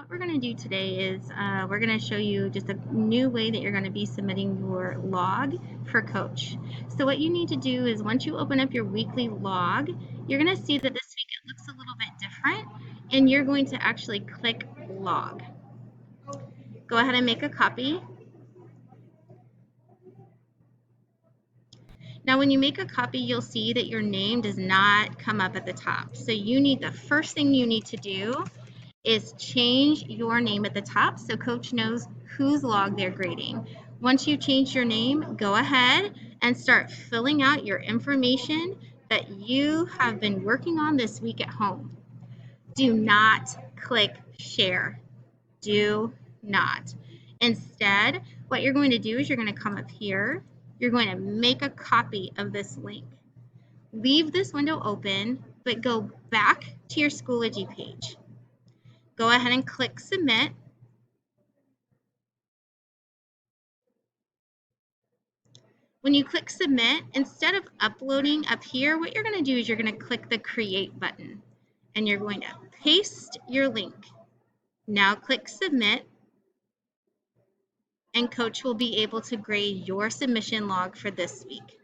what we're going to do today is we're going to show you just a new way that you're going to be submitting your log for Coach. So what you need to do is once you open up your weekly log, you're going to see that this week it looks a little bit different, and you're going to actually click log. Go ahead and make a copy. Now when you make a copy, you'll see that your name does not come up at the top. So the first thing you need to do is change your name at the top so Coach knows whose log they're grading. Once you change your name, go ahead and start filling out your information that you have been working on this week at home. Do not click share. Do not. Instead, what you're going to do is you're going to come up here. You're going to make a copy of this link. Leave this window open, but go back to your Schoology page. Go ahead and click submit. When you click submit, instead of uploading up here, what you're going to do is you're going to click the create button and you're going to paste your link. Now click submit and Coach will be able to grade your submission log for this week.